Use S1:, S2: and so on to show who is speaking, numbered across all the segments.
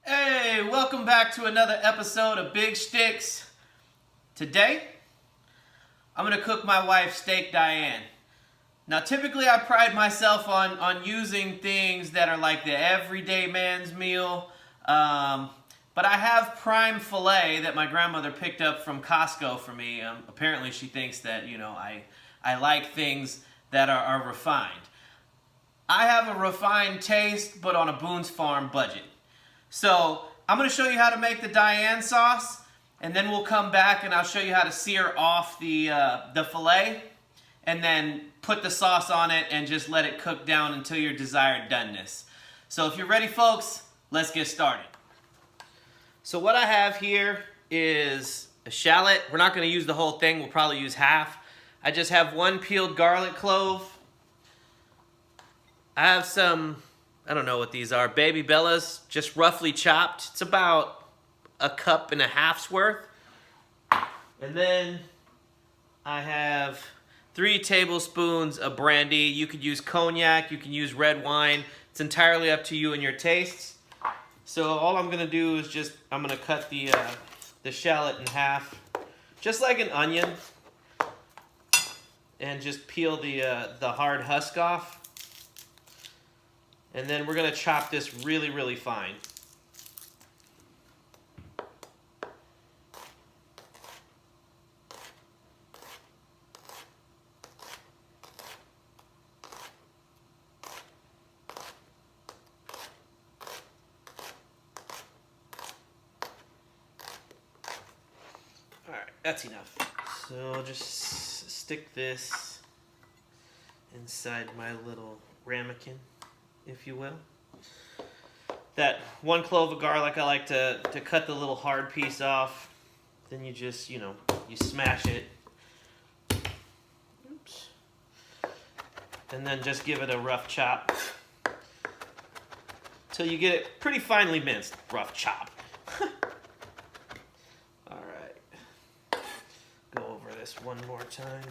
S1: Hey, welcome back to another episode of Big Shticks. Today, I'm going to cook my wife's steak Diane. Now, typically I pride myself on using things that are like the everyday man's meal. But I have prime filet that my grandmother picked up from Costco for me. Apparently she thinks that, you know, I like things that are refined. I have a refined taste, but on a Boone's Farm budget. So I'm going to show you how to make the Diane sauce, and then we'll come back and I'll show you how to sear off the filet, and then put the sauce on it and just let it cook down until your desired doneness. So if you're ready, folks, let's get started. So what I have here is a shallot. We're not going to use the whole thing. We'll probably use half. I just have one peeled garlic clove. I have some, I don't know what these are, baby bellas, just roughly chopped. It's about a cup and a half's worth. And then I have 3 tablespoons of brandy. You could use cognac, you can use red wine. It's entirely up to you and your tastes. So all I'm gonna do is I'm gonna cut the shallot in half, just like an onion, and just peel the hard husk off. And then we're going to chop this really, really fine. All right, that's enough. So I'll just stick this inside my little ramekin, if you will. That 1 clove of garlic, I like to cut the little hard piece off. Then you just, you smash it. Oops. And then just give it a rough chop till you get it pretty finely minced. Rough chop. All right. Go over this one more time.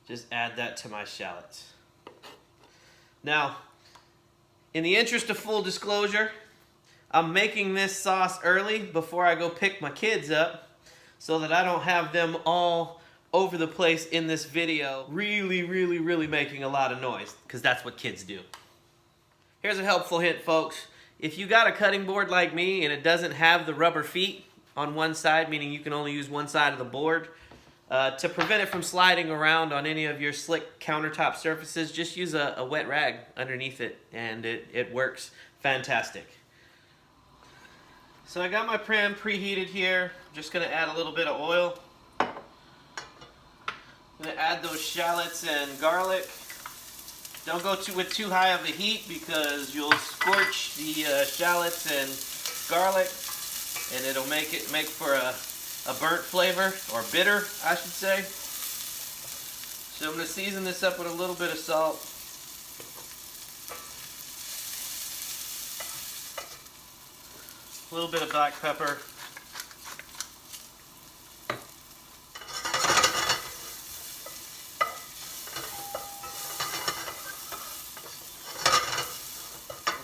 S1: Just add that to my shallots. Now, in the interest of full disclosure, I'm making this sauce early before I go pick my kids up so that I don't have them all over the place in this video really making a lot of noise, because that's what kids do. Here's a helpful hint, folks. If you got a cutting board like me and it doesn't have the rubber feet on one side, meaning you can only use one side of the board, to prevent it from sliding around on any of your slick countertop surfaces, just use a wet rag underneath it, and it works fantastic. So I got my pan preheated here. I'm just going to add a little bit of oil. I'm going to add those shallots and garlic. Don't go with too high of a heat because you'll scorch the shallots and garlic, and it'll make for a burnt flavor, or bitter, I should say. So I'm going to season this up with a little bit of salt. A little bit of black pepper.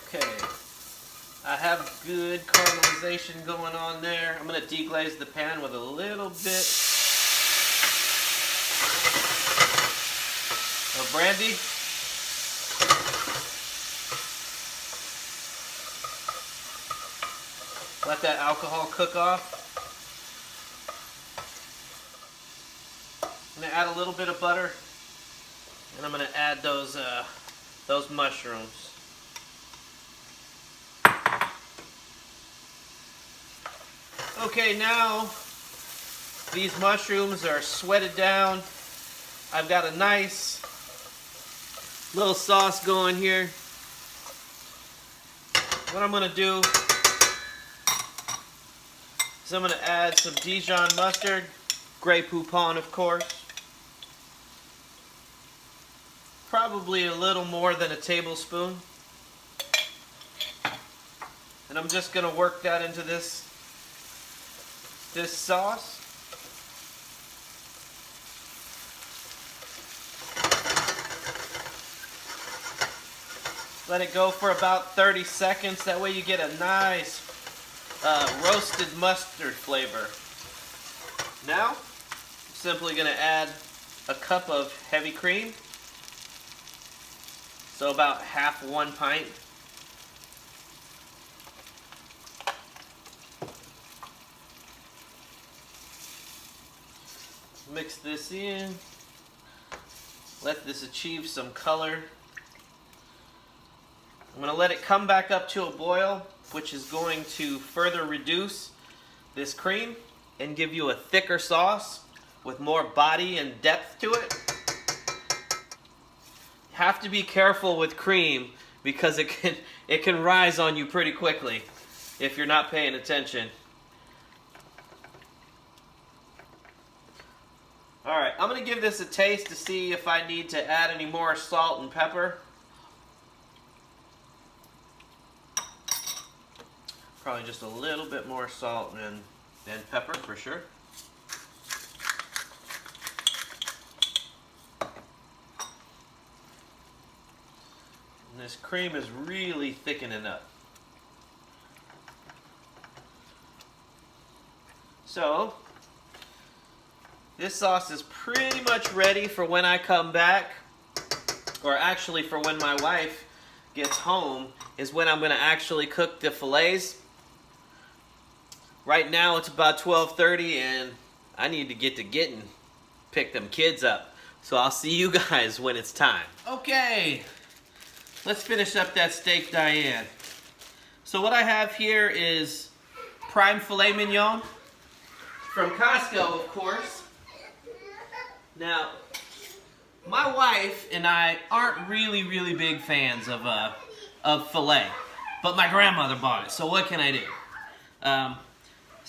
S1: Okay. I have good caramelization going on there. I'm going to deglaze the pan with a little bit of brandy. Let that alcohol cook off. I'm going to add a little bit of butter, and I'm going to add those mushrooms. Okay, now these mushrooms are sweated down. I've got a nice little sauce going here. What I'm going to do is I'm going to add some Dijon mustard, Grey Poupon, of course. Probably a little more than a tablespoon. And I'm just going to work that into this sauce. Let it go for about 30 seconds. That way you get a nice roasted mustard flavor. Now, I'm simply going to add a cup of heavy cream. So about half 1 pint. Mix this in. Let this achieve some color. I'm going to let it come back up to a boil, which is going to further reduce this cream and give you a thicker sauce with more body and depth to it. You have to be careful with cream because it can rise on you pretty quickly if you're not paying attention. Alright, I'm going to give this a taste to see if I need to add any more salt and pepper. Probably just a little bit more salt than pepper for sure. And this cream is really thickening up. So, this sauce is pretty much ready for when I come back, or actually for when my wife gets home, is when I'm going to actually cook the fillets. Right now it's about 12:30 and I need to get to getting, pick them kids up. So I'll see you guys when it's time. Okay, let's finish up that steak Diane. So what I have here is prime filet mignon from Costco, of course. Now, my wife and I aren't really big fans of filet, but my grandmother bought it, so what can I do?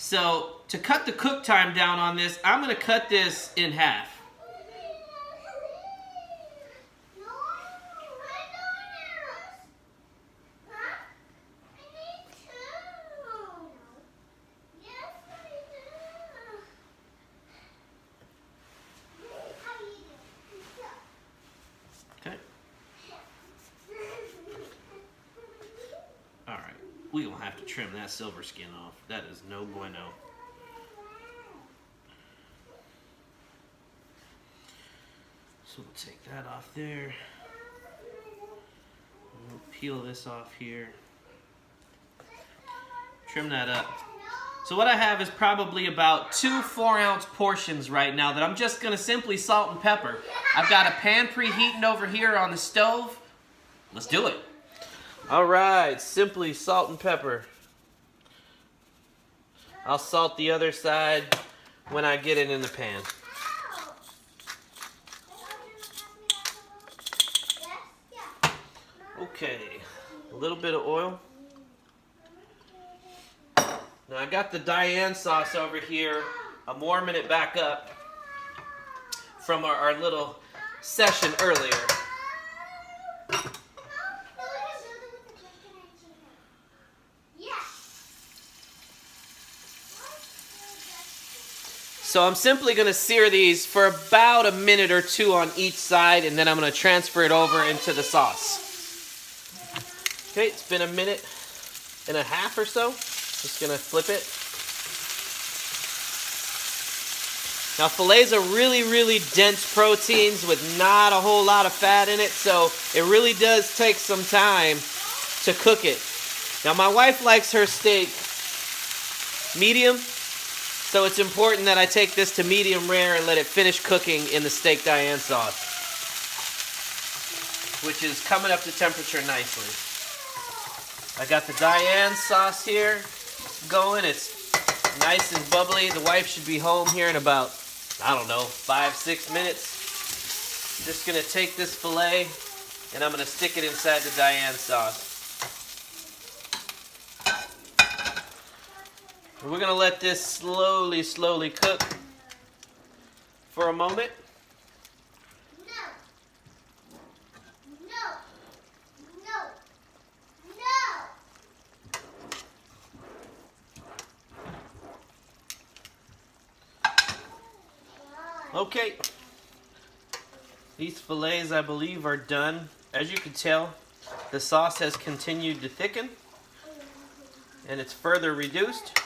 S1: So, to cut the cook time down on this, I'm going to cut this in half. Okay. Alright, we will have to trim that silver skin off. That is no bueno. So we'll take that off there. We'll peel this off here. Trim that up. So what I have is probably about 2 4-ounce portions right now that I'm just going to simply salt and pepper. I've got a pan preheating over here on the stove. Let's do it. Alright, simply salt and pepper. I'll salt the other side when I get it in the pan. Okay, a little bit of oil. Now I got the Diane sauce over here. I'm warming it back up from our little session earlier. So I'm simply going to sear these for about a minute or 2 on each side, and then I'm going to transfer it over into the sauce. Okay, it's been a minute and a half or so. Just going to flip it. Now fillets are really dense proteins with not a whole lot of fat in it, so it really does take some time to cook it. Now my wife likes her steak medium, so it's important that I take this to medium rare and let it finish cooking in the steak Diane sauce, which is coming up to temperature nicely. I got the Diane sauce here going. It's nice and bubbly. The wife should be home here in about, I don't know, 5-6 minutes. Just going to take this filet and I'm going to stick it inside the Diane sauce. We're going to let this slowly cook for a moment. Okay, these fillets I believe are done. As you can tell, the sauce has continued to thicken and it's further reduced,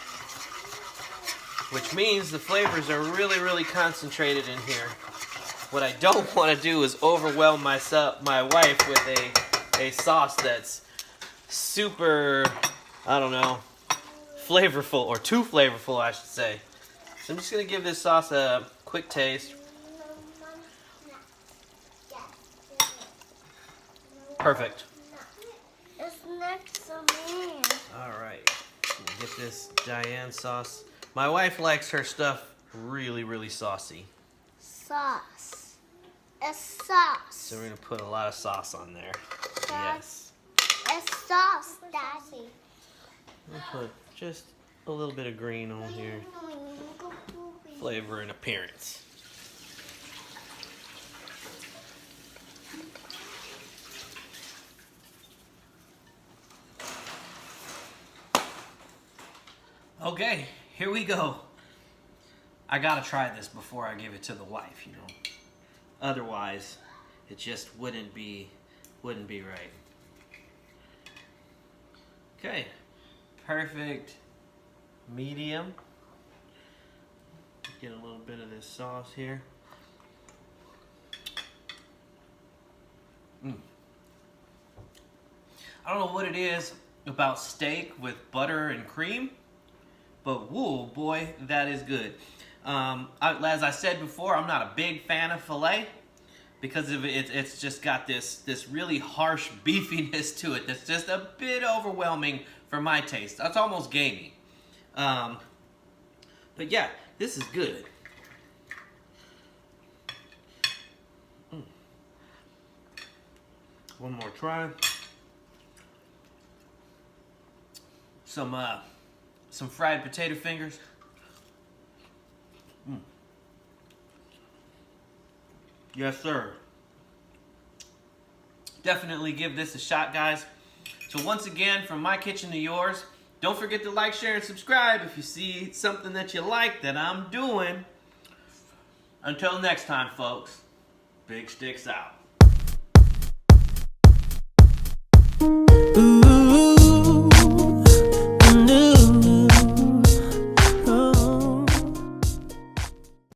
S1: which means the flavors are really, really concentrated in here. What I don't want to do is overwhelm my wife with a sauce that's super, I don't know, flavorful, or too flavorful, I should say. So I'm just going to give this sauce a quick taste. Perfect.
S2: It's next to me.
S1: Alright, get this Diane sauce. My wife likes her stuff really, really saucy.
S2: Sauce. It's sauce.
S1: So we're going to put a lot of sauce on there.
S2: Sauce.
S1: Yes.
S2: It's sauce, Daddy.
S1: We'll put just a little bit of green on here. Flavor and appearance. Okay, here we go. I gotta try this before I give it to the wife, you know. Otherwise, it just wouldn't be right. Okay, perfect medium. Get a little bit of this sauce here. I don't know what it is about steak with butter and cream, but whoa, boy, that is good. As I said before, I'm not a big fan of filet because of it's just got this really harsh beefiness to it that's just a bit overwhelming for my taste. That's almost gamey. But yeah, this is good. One more try. Some fried potato fingers. Yes, sir. Definitely give this a shot, guys. So once again, from my kitchen to yours, don't forget to like, share, and subscribe if you see something that you like that I'm doing. Until next time, folks, Big Shticks out.